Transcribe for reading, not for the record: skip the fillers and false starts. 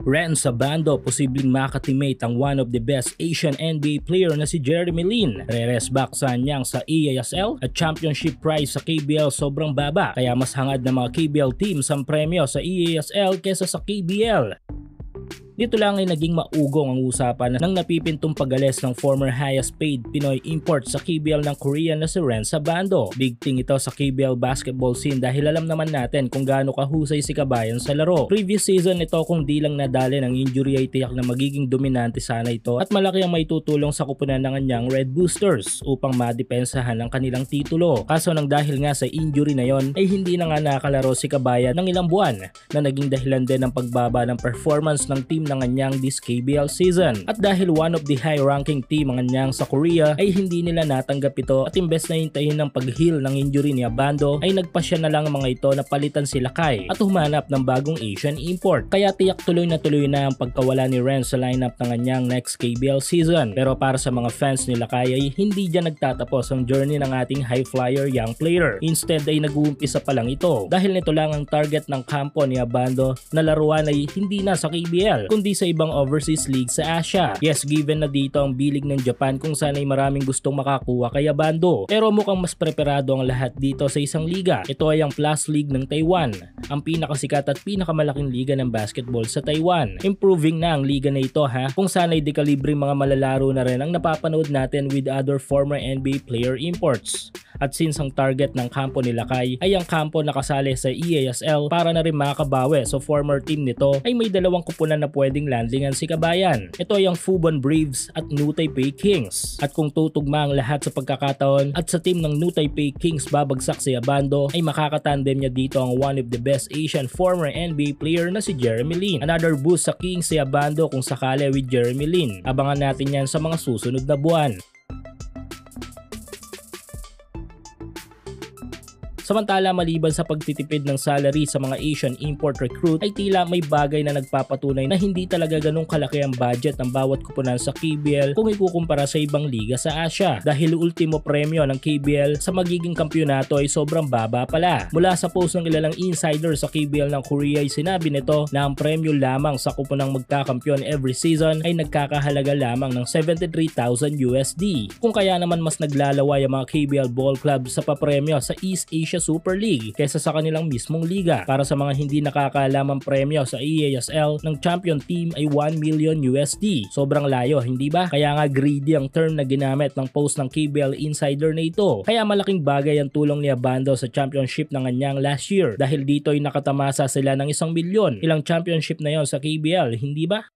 Renz Abando posibleng makateammate ang one of the best Asian NBA player na si Jeremy Lin. Re-rest back sa niyang sa EASL at championship prize sa KBL sobrang baba, kaya mas hangad ng mga KBL teams ang premyo sa EASL kesa sa KBL. Dito lang ay naging maugong ang usapan ng napipintong pag-alis ng former highest paid Pinoy import sa KBL ng Korea na si Renz Abando. Big thing ito sa KBL basketball scene dahil alam naman natin kung gaano kahusay si Kabayan sa laro. Previous season ito kung di lang nadali ng injury ay tiyak na magiging dominante sana ito at malaki ang maitutulong sa kupunan ng kanyang Red Boosters upang madepensahan ang kanilang titulo. Kaso nang dahil nga sa injury na yon ay hindi na nga nakalaro si Kabayan ng ilang buwan na naging dahilan din ng pagbaba ng performance ng team ng kanyang this KBL season. At dahil one of the high-ranking team ang kanyang sa Korea ay hindi nila natanggap ito at imbes na hintayin ng pag-heal ng injury ni Abando ay nagpasya na lang ang mga ito na palitan si Lakay at humanap ng bagong Asian import. Kaya tiyak tuloy na ang pagkawala ni Renz sa lineup ng kanyang next KBL season. Pero para sa mga fans ni Lakay ay hindi dyan nagtatapos ang journey ng ating high flyer young player. Instead ay nag-uumpisa pa lang ito dahil nito lang ang target ng kampo ni Abando na laruan ay hindi na sa KBL kundi sa ibang overseas league sa Asia. Yes, given na dito ang bilig ng Japan kung saan ay maraming gustong makakuha kay Abando. Pero mukhang mas preparado ang lahat dito sa isang liga. Ito ay ang Plus League ng Taiwan, ang pinakasikat at pinakamalaking liga ng basketball sa Taiwan. Improving na ang liga na ito kung saan ay dekalibreng mga malalaro na rin ang napapanood natin with other former NBA player imports. At since ang target ng kampo ni Lakay ay ang kampo na kasali sa EASL para na rin makabawi sa former team nito ay may dalawang kupunan na pwedeng landingan si Kabayan. Ito ay ang Fubon Braves at New Taipei Kings. At kung tutugma ang lahat sa pagkakataon at sa team ng New Taipei Kings babagsak si Abando ay makakatandem niya dito ang one of the best Asian former NBA player na si Jeremy Lin. Another boost sa Kings si Abando kung sakali with Jeremy Lin. Abangan natin yan sa mga susunod na buwan. Samantala maliban sa pagtitipid ng salary sa mga Asian import recruit ay tila may bagay na nagpapatunay na hindi talaga ganong kalaki ang budget ng bawat kupunan sa KBL kung ikukumpara sa ibang liga sa Asia dahil ultimo premyo ng KBL sa magiging kampyonato ay sobrang baba pala. Mula sa post ng ilang insider sa KBL ng Korea ay sinabi nito na ang premyo lamang sa kupunang magkakampyon every season ay nagkakahalaga lamang ng 73,000 USD. Kung kaya naman mas naglalaway ang mga KBL ball club sa papremyo sa East Asia Super League kaysa sa kanilang mismong liga. Para sa mga hindi nakakaalam ang premyo sa EASL ng champion team ay 1 million USD. Sobrang layo, hindi ba? Kaya nga greedy ang term na ginamit ng post ng KBL insider na ito. Kaya malaking bagay ang tulong ni Abando sa championship ng kanyang last year dahil dito ay nakatamasa sila ng 1 milyon. Ilang championship na yon sa KBL, hindi ba?